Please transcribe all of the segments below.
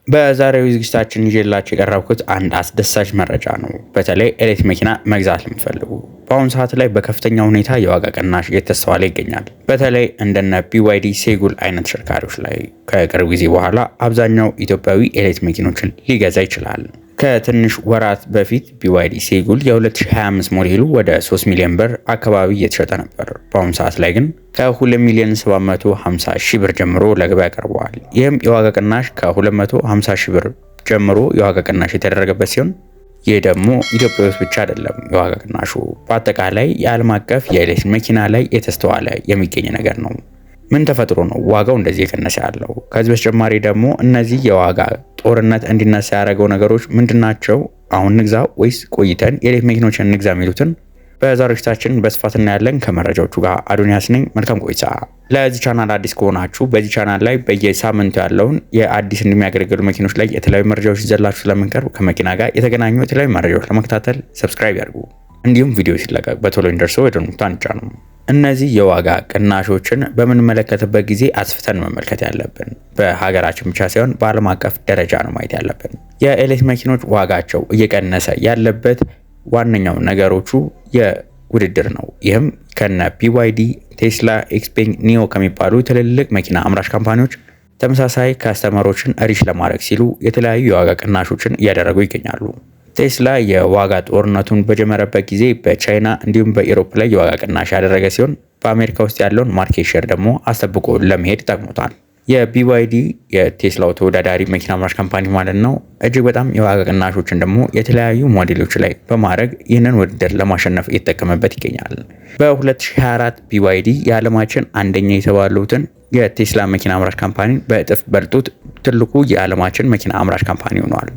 በዛሬው ዝግጅታችን ይዤላችሁ የቀረብኩት አንድ አስደሳች መረጃ ነው። በተለይ ኤሌክትሪክ መኪና መግዛት ለምትፈልጉ በአሁኑ ሰዓት ላይ በከፍተኛ ሁኔታ የዋጋ ቅናሽ እየተስተዋለ ይገኛል። በተለይ እንደነ BYD ሴጉል አይነት ተሽከርካሪዎች ላይ ከቅርብ ጊዜ በኋላ አብዛኛው ኢትዮጵያዊ ኤሌክትሪክ መኪኖችን ሊገዛ ይችላል። ከትንሽ ወራት በፊት BYD ሴጉል የ2025 ሞዴሉ ወደ 3 ሚሊዮን ብር አካባቢ እየተሸጠ ነበር። በአሁኑ ሰዓት ላይ ግን ከ2 ሚሊዮን 750 ሺህ ብር ጀምሮ ለገበያ ቀርበዋል። ይህም የዋጋ ቅናሽ ከ250 ሺህ ብር ጀምሮ የዋጋ ቅናሽ የተደረገበት ሲሆን ይህ ደግሞ ኢትዮጵያ ውስጥ ብቻ አይደለም። የዋጋ ቅናሹ በአጠቃላይ የዓለም አቀፍ የኤሌክትሪክ መኪና ላይ የተስተዋለ የሚገኝ ነገር ነው። ምን ተፈጥሮ ነው ዋጋው እንደዚህ የቀነሰ ያለው? ከዚህ በተጨማሪ ደግሞ እነዚህ የዋጋ ጦርነት እንዲነሳ ያደረገው ነገሮች ምንድናቸው? አሁን ንግዛ ወይስ ቆይተን የኤሌክትሪክ መኪኖችን ንግዛ የሚሉትን በዛሬው ዝግጅታችን በስፋት እናያለን። ከመረጃዎቹ ጋር አዶንያስ ነኝ። መልካም ቆይታ። ለዚህ ቻናል አዲስ ከሆናችሁ በዚህ ቻናል ላይ በየሳምንቱ ያለውን የአዲስ እንደሚያገለግሉ መኪኖች ላይ የተለያዩ መረጃዎች ይዘላችሁ ስለምንቀርብ ከመኪና ጋር የተገናኙ የተለያዩ መረጃዎች ለመከታተል ሰብስክራይብ ያድርጉ። እንዲሁም ቪዲዮ ሲለቀቅ በቶሎ እንዲደርሰው የደወሉን ይጫኑ። እነዚህ የዋጋ ቅናሾችን በምንመለከትበት ጊዜ አስፍተን መመልከት ያለብን በሀገራችን ብቻ ሳይሆን በዓለም አቀፍ ደረጃ ነው ማየት ያለብን። የኤሌክትሪክ መኪኖች ዋጋቸው እየቀነሰ ያለበት ዋነኛው ነገሮቹ የውድድር ነው። ይህም ከነ BYD፣ ቴስላ፣ ኤክስፔንግ፣ ኒዮ ከሚባሉ ትልልቅ መኪና አምራች ካምፓኒዎች ተመሳሳይ ካስተመሮችን ሪች ለማድረግ ሲሉ የተለያዩ የዋጋ ቅናሾችን እያደረጉ ይገኛሉ። ቴስላ የዋጋ ጦርነቱን በጀመረበት ጊዜ በቻይና እንዲሁም በኢሮፕ ላይ የዋጋ ቅናሽ ያደረገ ሲሆን በአሜሪካ ውስጥ ያለውን ማርኬት ሼር ደግሞ አስጠብቆ ለመሄድ ጠቅሞታል። የBYD የቴስላው ተወዳዳሪ መኪና አምራች ካምፓኒ ማለት ነው እጅግ በጣም የዋጋ ቅናሾችን ደግሞ የተለያዩ ሞዴሎች ላይ በማድረግ ይህንን ውድድር ለማሸነፍ እየተጠቀመበት ይገኛል። በ2024 BYD የዓለማችን አንደኛ የተባሉትን የቴስላ መኪና አምራች ካምፓኒ በእጥፍ በልጦት ትልቁ የዓለማችን መኪና አምራች ካምፓኒ ሆኗል።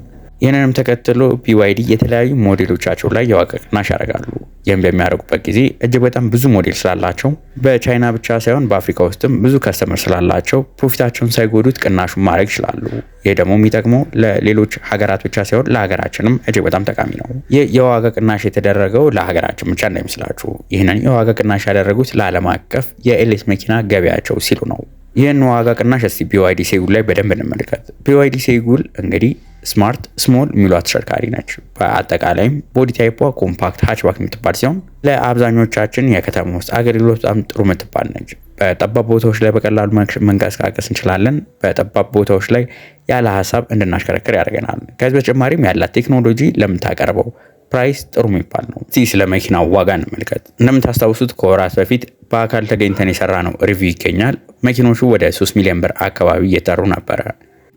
ይህንንም ተከትሎ BYD የተለያዩ ሞዴሎቻቸው ላይ የዋጋ ቅናሽ ያደርጋሉ። ይህም በሚያደርጉበት ጊዜ እጅግ በጣም ብዙ ሞዴል ስላላቸው በቻይና ብቻ ሳይሆን በአፍሪካ ውስጥም ብዙ ከስተመር ስላላቸው ፕሮፊታቸውን ሳይጎዱት ቅናሹን ማድረግ ይችላሉ። ይህ ደግሞ የሚጠቅመው ለሌሎች ሀገራት ብቻ ሳይሆን ለሀገራችንም እጅግ በጣም ጠቃሚ ነው። ይህ የዋጋ ቅናሽ የተደረገው ለሀገራችን ብቻ እንዳይመስላችሁ። ይህንን የዋጋ ቅናሽ ያደረጉት ለዓለም አቀፍ የኤሌክትሪክ መኪና ገበያቸው ሲሉ ነው። ይህን ዋጋ ቅናሽ እስቲ BYD ሴጉል ላይ በደንብ እንመልከት። BYD ሴጉል እንግዲህ ስማርት ስሞል የሚሏት ተሽከርካሪ ነች። በአጠቃላይም ቦዲ ታይፖ ኮምፓክት ሃችባክ የምትባል ሲሆን ለአብዛኞቻችን የከተማ ውስጥ አገልግሎት በጣም ጥሩ የምትባል ነች። በጠባብ ቦታዎች ላይ በቀላሉ መንቀሳቀስ እንችላለን። በጠባብ ቦታዎች ላይ ያለ ሀሳብ እንድናሽከረክር ያደርገናል። ከዚህ በተጨማሪም ያላት ቴክኖሎጂ ለምታቀርበው ፕራይስ ጥሩ የሚባል ነው። እስቲ ስለ መኪናው ዋጋ እንመልከት። እንደምታስታውሱት ከወራት በፊት በአካል ተገኝተን የሰራ ነው ሪቪው ይገኛል። መኪኖቹ ወደ 3 ሚሊዮን ብር አካባቢ እየጠሩ ነበረ።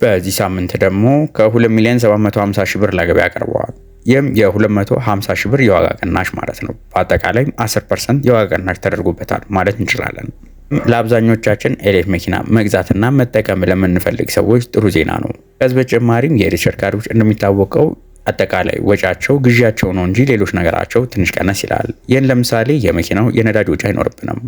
በዚህ ሳምንት ደግሞ ከ2 ሚሊዮን 750 ሺህ ብር ለገበያ ቀርበዋል። ይህም የ250 ሺህ ብር የዋጋ ቅናሽ ማለት ነው። በአጠቃላይም 10% የዋጋ ቅናሽ ተደርጎበታል ማለት እንችላለን። ለአብዛኞቻችን ኤሌክትሪክ መኪና መግዛትና መጠቀም ለምንፈልግ ሰዎች ጥሩ ዜና ነው። ከዚህ በተጨማሪም የኤሌክትሪክ ተሽከርካሪዎች እንደሚታወቀው አጠቃላይ ወጪያቸው ግዢያቸው ነው እንጂ ሌሎች ነገራቸው ትንሽ ቀነስ ይላል። ይህን ለምሳሌ የመኪናው የነዳጅ ወጪ አይኖርብንም።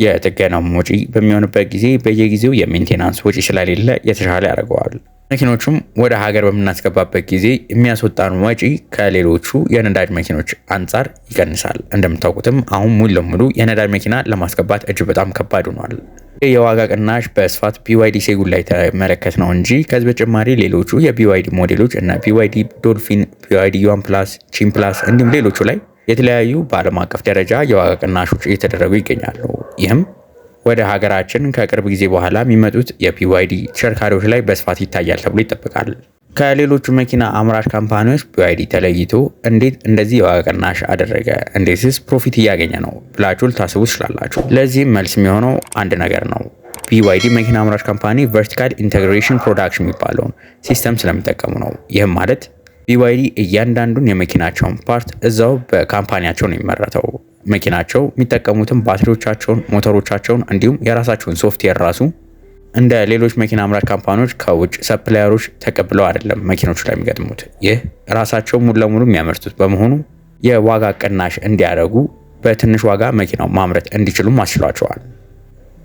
የጥገናው ወጪ በሚሆንበት ጊዜ በየጊዜው የሜንቴናንስ ወጪ ስለሌለ የተሻለ ያደርገዋል። መኪኖቹም ወደ ሀገር በምናስገባበት ጊዜ የሚያስወጣን ወጪ ከሌሎቹ የነዳጅ መኪኖች አንጻር ይቀንሳል። እንደምታውቁትም አሁን ሙሉ ለሙሉ የነዳጅ መኪና ለማስገባት እጅግ በጣም ከባድ ሆኗል። የዋጋ ቅናሽ በስፋት BYD ሴጉል ላይ ተመለከት ነው እንጂ ከዚህ በተጨማሪ ሌሎቹ የBYD ሞዴሎች እና BYD ዶልፊን፣ BYD ዩዋን ፕላስ፣ ቺን ፕላስ እንዲሁም ሌሎቹ ላይ የተለያዩ በዓለም አቀፍ ደረጃ የዋጋ ቅናሾች እየተደረጉ ይገኛሉ። ይህም ወደ ሀገራችን ከቅርብ ጊዜ በኋላ የሚመጡት የBYD ተሽከርካሪዎች ላይ በስፋት ይታያል ተብሎ ይጠበቃል። ከሌሎቹ መኪና አምራች ካምፓኒዎች BYD ተለይቶ እንዴት እንደዚህ የዋጋ ቅናሽ አደረገ? እንዴትስ ፕሮፊት እያገኘ ነው ብላችሁ ልታስቡ ትችላላችሁ። ለዚህም መልስ የሚሆነው አንድ ነገር ነው። BYD መኪና አምራች ካምፓኒ ቨርቲካል ኢንተግሬሽን ፕሮዳክሽን የሚባለውን ሲስተም ስለሚጠቀሙ ነው። ይህም ማለት BYD እያንዳንዱን የመኪናቸውን ፓርት እዛው በካምፓኒያቸው ነው የሚመረተው። መኪናቸው የሚጠቀሙትን ባትሪዎቻቸውን፣ ሞተሮቻቸውን እንዲሁም የራሳቸውን ሶፍትዌር ራሱ እንደ ሌሎች መኪና አምራች ካምፓኒዎች ከውጭ ሰፕላየሮች ተቀብለው አይደለም መኪኖቹ ላይ የሚገጥሙት። ይህ ራሳቸው ሙሉ ለሙሉ የሚያመርቱት በመሆኑ የዋጋ ቅናሽ እንዲያደርጉ በትንሽ ዋጋ መኪናው ማምረት እንዲችሉ አስችሏቸዋል።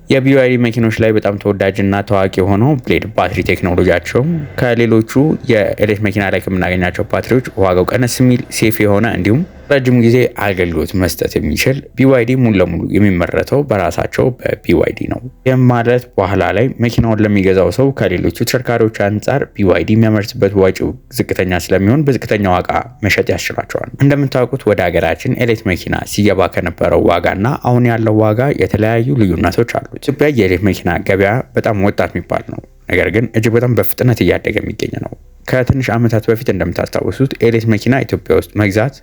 የBYD መኪኖች ላይ በጣም ተወዳጅና ታዋቂ የሆነው ብሌድ ባትሪ ቴክኖሎጂያቸው ከሌሎቹ የኤሌክትሪክ መኪና ላይ ከምናገኛቸው ባትሪዎች ዋጋው ቀነስ የሚል ሴፍ የሆነ እንዲሁም ረጅም ጊዜ አገልግሎት መስጠት የሚችል BYD ሙሉ ለሙሉ የሚመረተው በራሳቸው በBYD ነው። ይህም ማለት በኋላ ላይ መኪናውን ለሚገዛው ሰው ከሌሎቹ ተሽከርካሪዎች አንጻር BYD የሚያመርትበት ወጪው ዝቅተኛ ስለሚሆን በዝቅተኛ ዋጋ መሸጥ ያስችላቸዋል። እንደምታውቁት ወደ ሀገራችን ኤሌክትሪክ መኪና ሲገባ ከነበረው ዋጋና አሁን ያለው ዋጋ የተለያዩ ልዩነቶች አሉት። ኢትዮጵያ የኤሌክትሪክ መኪና ገበያ በጣም ወጣት የሚባል ነው። ነገር ግን እጅግ በጣም በፍጥነት እያደገ የሚገኝ ነው። ከትንሽ ዓመታት በፊት እንደምታስታውሱት ኤሌክትሪክ መኪና ኢትዮጵያ ውስጥ መግዛት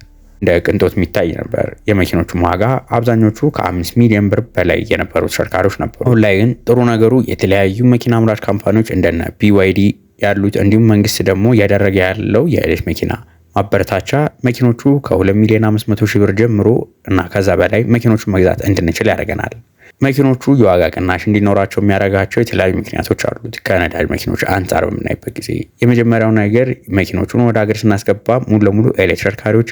እንደ ቅንጦት የሚታይ ነበር። የመኪኖቹ ዋጋ አብዛኞቹ ከ5 ሚሊዮን ብር በላይ የነበሩ ተሽከርካሪዎች ነበሩ። አሁን ላይ ግን ጥሩ ነገሩ የተለያዩ መኪና አምራች ካምፓኒዎች እንደነ BYD ያሉት እንዲሁም መንግስት ደግሞ እያደረገ ያለው የኤሌክትሪክ መኪና ማበረታቻ መኪኖቹ ከ2 ሚሊዮን 500 ሺህ ብር ጀምሮ እና ከዛ በላይ መኪኖቹ መግዛት እንድንችል ያደርገናል። መኪኖቹ የዋጋ ቅናሽ እንዲኖራቸው የሚያደርጋቸው የተለያዩ ምክንያቶች አሉት። ከነዳጅ መኪኖች አንጻር በምናይበት ጊዜ የመጀመሪያው ነገር መኪኖቹን ወደ ሀገር ስናስገባ ሙሉ ለሙሉ ኤሌክትሪክ ተሽከርካሪዎች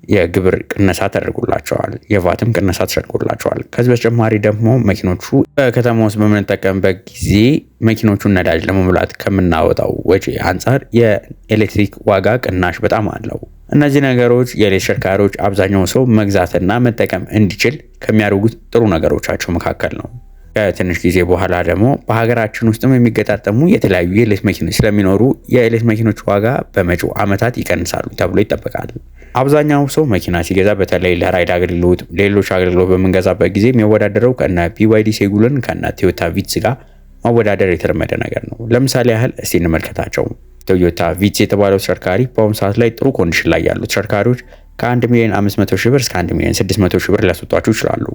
የግብር ቅነሳ ተደርጎላቸዋል፣ የቫትም ቅነሳ ተደርጎላቸዋል። ከዚህ በተጨማሪ ደግሞ መኪኖቹ በከተማ ውስጥ በምንጠቀምበት ጊዜ መኪኖቹን ነዳጅ ለመሙላት ከምናወጣው ወጪ አንጻር የኤሌክትሪክ ዋጋ ቅናሽ በጣም አለው። እነዚህ ነገሮች የኤሌክትሪክ ተሽከርካሪዎች አብዛኛው ሰው መግዛትና መጠቀም እንዲችል ከሚያደርጉት ጥሩ ነገሮቻቸው መካከል ነው። ከትንሽ ጊዜ በኋላ ደግሞ በሀገራችን ውስጥም የሚገጣጠሙ የተለያዩ የኤሌክትሪክ መኪኖች ስለሚኖሩ የኤሌክትሪክ መኪኖች ዋጋ በመጪው ዓመታት ይቀንሳሉ ተብሎ ይጠበቃል። አብዛኛው ሰው መኪና ሲገዛ በተለይ ለራይድ አገልግሎት፣ ሌሎች አገልግሎት በምንገዛበት ጊዜ የሚወዳደረው ከነ BYD ሴጉልን ከነ ቶዮታ ቪትስ ጋር ማወዳደር የተለመደ ነገር ነው። ለምሳሌ ያህል እስቲ እንመልከታቸው። ቶዮታ ቪትስ የተባለው ተሽከርካሪ በአሁኑ ሰዓት ላይ ጥሩ ኮንዲሽን ላይ ያሉ ተሽከርካሪዎች ከ1 ሚሊዮን 500 ሺህ ብር እስከ 1 ሚሊዮን 600 ሺህ ብር ሊያስወጧቸው ይችላሉ።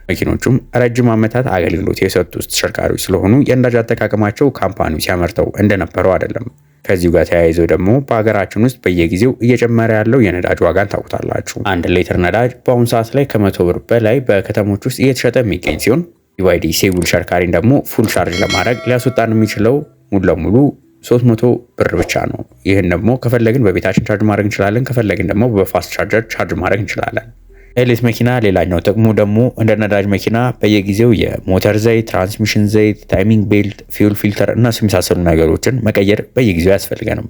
መኪኖቹም ረጅም ዓመታት አገልግሎት የሰጡ ተሽከርካሪዎች ስለሆኑ የነዳጅ አጠቃቀማቸው ካምፓኒው ሲያመርተው እንደነበረው አይደለም። ከዚሁ ጋር ተያይዘው ደግሞ በሀገራችን ውስጥ በየጊዜው እየጨመረ ያለው የነዳጅ ዋጋን ታውቁታላችሁ። 1 ሊትር ነዳጅ በአሁኑ ሰዓት ላይ ከ100 ብር በላይ በከተሞች ውስጥ እየተሸጠ የሚገኝ ሲሆን BYD ሴጉል ተሽከርካሪን ደግሞ ፉል ቻርጅ ለማድረግ ሊያስወጣን የሚችለው ሙሉ ለሙሉ 300 ብር ብቻ ነው። ይህን ደግሞ ከፈለግን በቤታችን ቻርጅ ማድረግ እንችላለን፣ ከፈለግን ደግሞ በፋስት ቻርጀር ቻርጅ ማድረግ እንችላለን። ኤሌክትሪክ መኪና ሌላኛው ጥቅሙ ደግሞ እንደ ነዳጅ መኪና በየጊዜው የሞተር ዘይት፣ ትራንስሚሽን ዘይት፣ ታይሚንግ ቤልት፣ ፊውል ፊልተር እና የመሳሰሉ ነገሮችን መቀየር በየጊዜው አያስፈልገንም።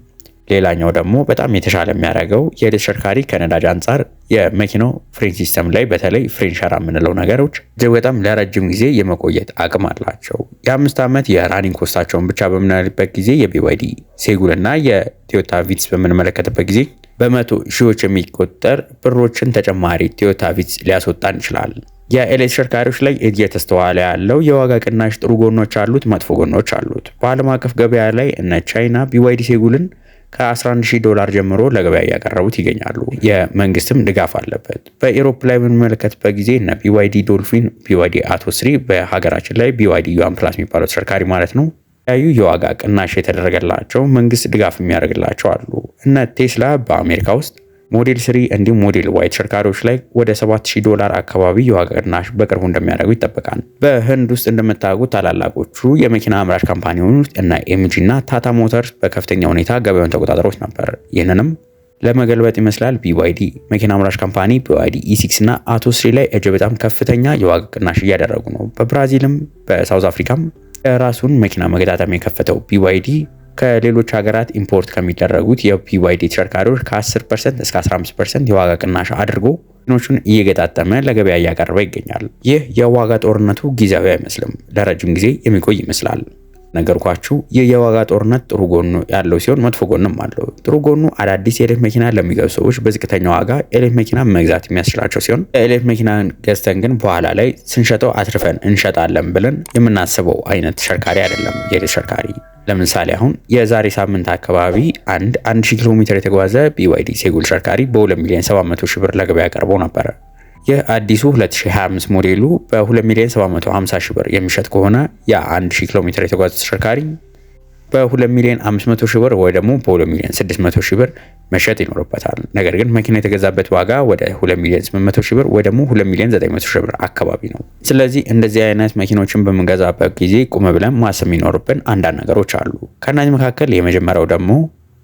ሌላኛው ደግሞ በጣም የተሻለ የሚያደርገው የኤሌክትሪክ ተሽከርካሪ ከነዳጅ አንጻር የመኪናው ፍሬን ሲስተም ላይ በተለይ ፍሬን ሸራ የምንለው ነገሮች እጅግ በጣም ለረጅም ጊዜ የመቆየት አቅም አላቸው። የ5 ዓመት የራኒንግ ኮስታቸውን ብቻ በምናልበት ጊዜ የBYD ሴጉል እና የቶዮታ ቪትስ በምንመለከትበት ጊዜ በመቶ ሺዎች የሚቆጠር ብሮችን ተጨማሪ ቶዮታ ቪትስ ሊያስወጣን ይችላል። የኤሌክትሪክ ተሽከርካሪዎች ላይ እየተስተዋለ ያለው የዋጋ ቅናሽ ጥሩ ጎኖች አሉት፣ መጥፎ ጎኖች አሉት። በዓለም አቀፍ ገበያ ላይ እነ ቻይና BYD ሴጉልን ከ11,000 ጀምሮ ለገበያ እያቀረቡት ይገኛሉ። የመንግስትም ድጋፍ አለበት። በኢሮፕ ላይ በምንመለከትበት ጊዜ እነ BYD ዶልፊን፣ BYD አቶ 3 በሀገራችን ላይ BYD ዩአን ፕላስ የሚባለው ተሽከርካሪ ማለት ነው ያዩ የዋጋ ቅናሽ የተደረገላቸው መንግስት ድጋፍ የሚያደርግላቸው አሉ። እነ ቴስላ በአሜሪካ ውስጥ ሞዴል 3 እንዲሁም ሞዴል ዋይ ተሽከርካሪዎች ላይ ወደ $7,000 አካባቢ የዋጋ ቅናሽ በቅርቡ እንደሚያደርጉ ይጠበቃል። በህንድ ውስጥ እንደምታውቁት ታላላቆቹ የመኪና አምራች ካምፓኒዎች እና ኤምጂ እና ታታ ሞተርስ በከፍተኛ ሁኔታ ገበያውን ተቆጣጥሮት ነበር። ይህንንም ለመገልበጥ ይመስላል BYD መኪና አምራች ካምፓኒ BYD E6 እና አቶ 3 ላይ እጅግ በጣም ከፍተኛ የዋጋ ቅናሽ እያደረጉ ነው። በብራዚልም በሳውዝ አፍሪካም የራሱን መኪና መገጣጠም የከፈተው BYD ከሌሎች ሀገራት ኢምፖርት ከሚደረጉት የBYD ተሽከርካሪዎች ከ10% እስከ 15% የዋጋ ቅናሽ አድርጎ መኪኖቹን እየገጣጠመ ለገበያ እያቀረበ ይገኛል። ይህ የዋጋ ጦርነቱ ጊዜያዊ አይመስልም፣ ለረጅም ጊዜ የሚቆይ ይመስላል። ነገርኳችሁ። ይህ የዋጋ ጦርነት ጥሩ ጎኑ ያለው ሲሆን መጥፎ ጎንም አለው። ጥሩ ጎኑ አዳዲስ የኤሌክትሪክ መኪና ለሚገዙ ሰዎች በዝቅተኛ ዋጋ ኤሌክትሪክ መኪና መግዛት የሚያስችላቸው ሲሆን የኤሌክትሪክ መኪናን ገዝተን ግን በኋላ ላይ ስንሸጠው አትርፈን እንሸጣለን ብለን የምናስበው አይነት ተሽከርካሪ አይደለም። የኤሌክትሪክ ተሽከርካሪ ለምሳሌ አሁን የዛሬ ሳምንት አካባቢ 1000 ኪሎ ሜትር የተጓዘ BYD ሴጉል ተሽከርካሪ በ2 ሚሊዮን 700 ሺህ ብር ለገበያ ቀርቦ ነበር። ይህ አዲሱ 2025 ሞዴሉ በ2 ሚሊዮን 750 ሺህ ብር የሚሸጥ ከሆነ የ1000 ኪሎ ሜትር የተጓዘ ተሽከርካሪ በ2 ሚሊዮን 500 ሺህ ብር ወይ ደግሞ በ2 ሚሊዮን 600 ሺህ ብር መሸጥ ይኖርበታል። ነገር ግን መኪና የተገዛበት ዋጋ ወደ 2 ሚሊዮን 800 ሺህ ብር ወይ ደግሞ 2 ሚሊዮን 900 ሺህ ብር አካባቢ ነው። ስለዚህ እንደዚህ አይነት መኪኖችን በምንገዛበት ጊዜ ቁም ብለን ማሰብ የሚኖርብን አንዳንድ ነገሮች አሉ። ከእነዚህ መካከል የመጀመሪያው ደግሞ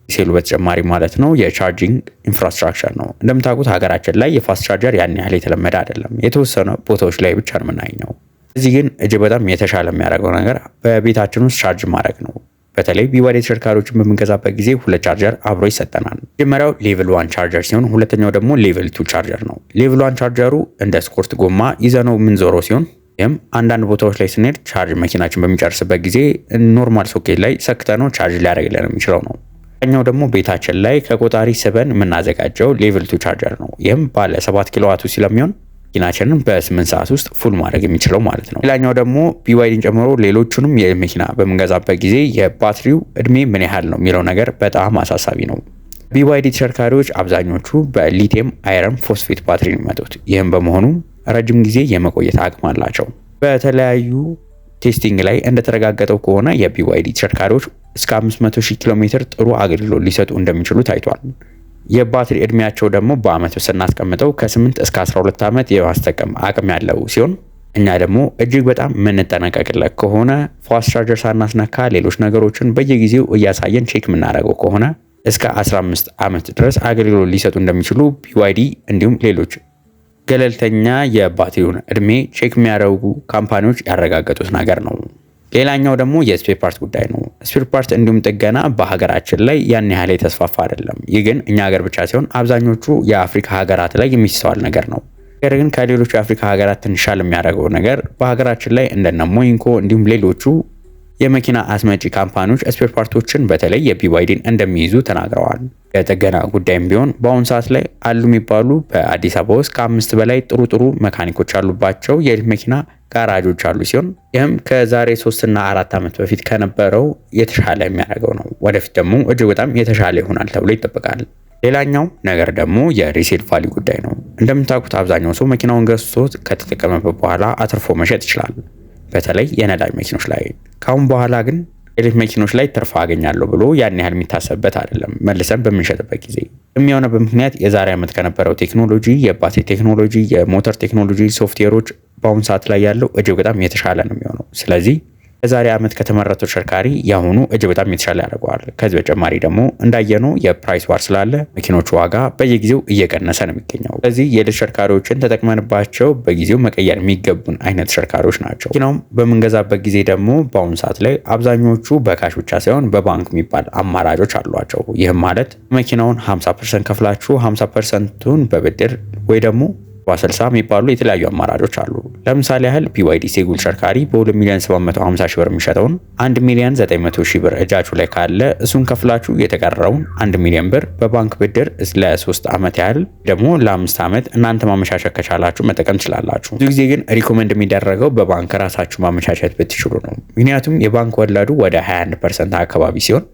ሴሉ በተጨማሪ ማለት ነው የቻርጂንግ ኢንፍራስትራክቸር ነው። እንደምታውቁት ሀገራችን ላይ የፋስት ቻርጀር ያን ያህል የተለመደ አይደለም። የተወሰነ ቦታዎች ላይ ብቻ ነው የምናገኘው። እዚህ ግን እጅግ በጣም የተሻለ የሚያደርገው ነገር በቤታችን ውስጥ ቻርጅ ማድረግ ነው። በተለይ BYD ተሽከርካሪዎችን በምንገዛበት ጊዜ ሁለት ቻርጀር አብሮ ይሰጠናል። መጀመሪያው ሌቭል 1 ቻርጀር ሲሆን ሁለተኛው ደግሞ ሌቭል 2 ቻርጀር ነው። ሌቭል 1 ቻርጀሩ እንደ ስፖርት ጎማ ይዘነው የምንዞረው ሲሆን ይህም አንዳንድ ቦታዎች ላይ ስንሄድ ቻርጅ መኪናችን በሚጨርስበት ጊዜ ኖርማል ሶኬት ላይ ሰክተነው ቻርጅ ሊያደርግልን የሚችለው ነው። ኛው ደግሞ ቤታችን ላይ ከቆጣሪ ስበን የምናዘጋጀው ሌቭል 2 ቻርጀር ነው። ይህም ባለ 7 ኪሎዋቱ ስለሚሆን መኪናችንን በ8 ሰዓት ውስጥ ፉል ማድረግ የሚችለው ማለት ነው። ሌላኛው ደግሞ BYDን ጨምሮ ሌሎቹንም የመኪና በምንገዛበት ጊዜ የባትሪው እድሜ ምን ያህል ነው የሚለው ነገር በጣም አሳሳቢ ነው። BYD ተሽከርካሪዎች አብዛኞቹ በሊቲየም አይረን ፎስፌት ባትሪ ነው የሚመጡት። ይህም በመሆኑ ረጅም ጊዜ የመቆየት አቅም አላቸው። በተለያዩ ቴስቲንግ ላይ እንደተረጋገጠው ከሆነ የBYD ተሽከርካሪዎች እስከ 500,000 ኪሎ ሜትር ጥሩ አገልግሎት ሊሰጡ እንደሚችሉ ታይቷል። የባትሪ እድሜያቸው ደግሞ በአመት ስናስቀምጠው ከ8 እስከ 12 ዓመት የማስጠቀም አቅም ያለው ሲሆን እኛ ደግሞ እጅግ በጣም የምንጠነቀቅለት ከሆነ ፋስት ቻርጀር ሳናስነካ ሌሎች ነገሮችን በየጊዜው እያሳየን ቼክ የምናደርገው ከሆነ እስከ 15 ዓመት ድረስ አገልግሎት ሊሰጡ እንደሚችሉ BYD እንዲሁም ሌሎች ገለልተኛ የባትሪውን እድሜ ቼክ የሚያደርጉ ካምፓኒዎች ያረጋገጡት ነገር ነው። ሌላኛው ደግሞ የስፔር ፓርት ጉዳይ ነው። ስፔር ፓርት እንዲሁም ጥገና በሀገራችን ላይ ያን ያህል የተስፋፋ አይደለም። ይህ ግን እኛ ሀገር ብቻ ሲሆን አብዛኞቹ የአፍሪካ ሀገራት ላይ የሚስተዋል ነገር ነው። ነገር ግን ከሌሎቹ የአፍሪካ ሀገራት ትንሻል የሚያደርገው ነገር በሀገራችን ላይ እንደነ ሞይንኮ እንዲሁም ሌሎቹ የመኪና አስመጪ ካምፓኒዎች ስፔር ፓርቶችን በተለይ የBYDን እንደሚይዙ ተናግረዋል። የጥገና ጉዳይም ቢሆን በአሁኑ ሰዓት ላይ አሉ የሚባሉ በአዲስ አበባ ውስጥ ከ5 በላይ ጥሩ መካኒኮች ያሉባቸው የኤሌክትሪክ መኪና ጋራጆች አሉ ሲሆን ይህም ከዛሬ 3 እና 4 ዓመት በፊት ከነበረው የተሻለ የሚያደርገው ነው። ወደፊት ደግሞ እጅግ በጣም የተሻለ ይሆናል ተብሎ ይጠበቃል። ሌላኛው ነገር ደግሞ የሪሴል ቫልዩ ጉዳይ ነው። እንደምታውቁት አብዛኛው ሰው መኪናውን ገዝቶት ከተጠቀመበት በኋላ አትርፎ መሸጥ ይችላል። በተለይ የነዳጅ መኪኖች ላይ ካሁን በኋላ ግን ኤሌክትሪክ መኪኖች ላይ ትርፍ አገኛለሁ ብሎ ያን ያህል የሚታሰብበት አይደለም። መልሰን በምንሸጥበት ጊዜ የሚሆነበት ምክንያት የዛሬ ዓመት ከነበረው ቴክኖሎጂ፣ የባትሪ ቴክኖሎጂ፣ የሞተር ቴክኖሎጂ፣ ሶፍትዌሮች በአሁኑ ሰዓት ላይ ያለው እጅግ በጣም የተሻለ ነው የሚሆነው። ስለዚህ የዛሬ ዓመት ከተመረተው ተሽከርካሪ ያሁኑ እጅግ በጣም የተሻለ ያደርገዋል። ከዚህ በተጨማሪ ደግሞ እንዳየነው የፕራይስ ዋር ስላለ መኪኖቹ ዋጋ በየጊዜው እየቀነሰ ነው የሚገኘው። ስለዚህ የተሽከርካሪዎችን ተጠቅመንባቸው በጊዜው መቀየር የሚገቡን አይነት ተሽከርካሪዎች ናቸው። መኪናውም በምንገዛበት ጊዜ ደግሞ በአሁኑ ሰዓት ላይ አብዛኞቹ በካሽ ብቻ ሳይሆን በባንክ የሚባል አማራጮች አሏቸው። ይህም ማለት መኪናውን 50% ከፍላችሁ 50%ቱን በብድር ወይ ደግሞ 60 የሚባሉ የተለያዩ አማራጮች አሉ። ለምሳሌ ያህል BYD ሴጉል ተሽከርካሪ በ2,750,000 ብር የሚሸጠውን 1,900,000 ብር እጃችሁ ላይ ካለ እሱን ከፍላችሁ የተቀረውን 1 ሚሊዮን ብር በባንክ ብድር ለ3 ዓመት ያህል ደግሞ ለ5 ዓመት እናንተ ማመቻቸት ከቻላችሁ መጠቀም ትችላላችሁ። ብዙ ጊዜ ግን ሪኮመንድ የሚደረገው በባንክ ራሳችሁ ማመቻቸት ብትችሉ ነው። ምክንያቱም የባንክ ወለዱ ወደ 21% አካባቢ ሲሆን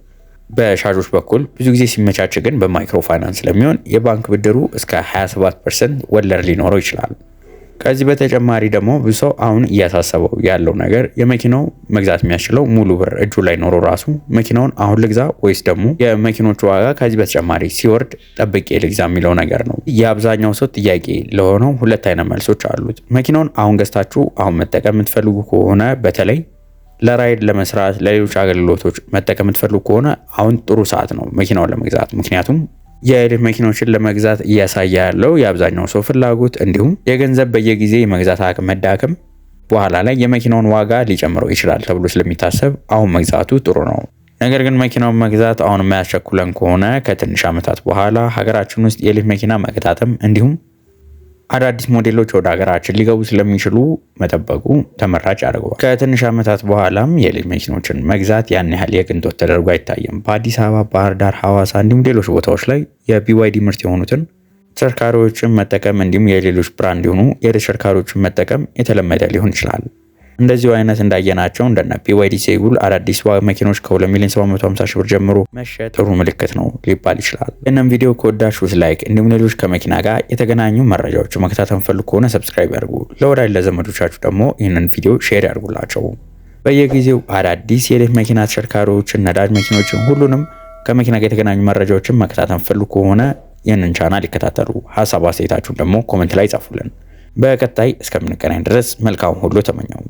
በሻጮች በኩል ብዙ ጊዜ ሲመቻች ግን በማይክሮ ፋይናንስ ስለሚሆን የባንክ ብድሩ እስከ 27% ወለድ ሊኖረው ይችላል። ከዚህ በተጨማሪ ደግሞ ብዙ ሰው አሁን እያሳሰበው ያለው ነገር የመኪናው መግዛት የሚያስችለው ሙሉ ብር እጁ ላይ ኖሮ ራሱ መኪናውን አሁን ልግዛ ወይስ ደግሞ የመኪኖቹ ዋጋ ከዚህ በተጨማሪ ሲወርድ ጠብቄ ልግዛ የሚለው ነገር ነው። የአብዛኛው ሰው ጥያቄ ለሆነው ሁለት አይነት መልሶች አሉት። መኪናውን አሁን ገዝታችሁ አሁን መጠቀም የምትፈልጉ ከሆነ በተለይ ለራይድ ለመስራት ለሌሎች አገልግሎቶች መጠቀም የምትፈልጉ ከሆነ አሁን ጥሩ ሰዓት ነው መኪናውን ለመግዛት። ምክንያቱም የኤሌክትሪክ መኪኖችን ለመግዛት እያሳየ ያለው የአብዛኛው ሰው ፍላጎት እንዲሁም የገንዘብ በየጊዜ የመግዛት አቅም መዳከም በኋላ ላይ የመኪናውን ዋጋ ሊጨምረው ይችላል ተብሎ ስለሚታሰብ አሁን መግዛቱ ጥሩ ነው። ነገር ግን መኪናውን መግዛት አሁን የማያስቸኩለን ከሆነ ከትንሽ ዓመታት በኋላ ሀገራችን ውስጥ የኤሌክትሪክ መኪና መገጣጠም እንዲሁም አዳዲስ ሞዴሎች ወደ ሀገራችን ሊገቡ ስለሚችሉ መጠበቁ ተመራጭ ያደርገዋል። ከትንሽ ዓመታት በኋላም የኤሌክትሪክ መኪኖችን መግዛት ያን ያህል የቅንጦት ተደርጎ አይታይም። በአዲስ አበባ፣ ባህር ዳር፣ ሐዋሳ እንዲሁም ሌሎች ቦታዎች ላይ የBYD ምርት የሆኑትን ተሽከርካሪዎችን መጠቀም እንዲሁም የሌሎች ብራንድ የሆኑ የተሽከርካሪዎችን መጠቀም የተለመደ ሊሆን ይችላል። እንደዚሁ አይነት እንዳየናቸው እንደነ BYD ሴጉል አዳዲስ መኪኖች ከ2,750,000 ብር ጀምሮ መሸጥ ጥሩ ምልክት ነው ሊባል ይችላል። ይህንን ቪዲዮ ከወዳችሁት ላይክ እንዲሁም ሌሎች ከመኪና ጋር የተገናኙ መረጃዎች መከታተል ፈልጉ ከሆነ ሰብስክራይብ ያድርጉ። ለወዳጅ ለዘመዶቻችሁ ደግሞ ይህንን ቪዲዮ ሼር ያድርጉላቸው። በየጊዜው አዳዲስ የኤሌክትሪክ መኪና ተሽከርካሪዎችን፣ ነዳጅ መኪኖችን፣ ሁሉንም ከመኪና ጋር የተገናኙ መረጃዎችን መከታተል ፈልጉ ከሆነ ይህንን ቻናል ይከታተሉ። ሀሳብ አስተያየታችሁን ደግሞ ኮሜንት ላይ ጻፉልን። በቀጣይ እስከምንገናኝ ድረስ መልካም ሁሉ ተመኘው።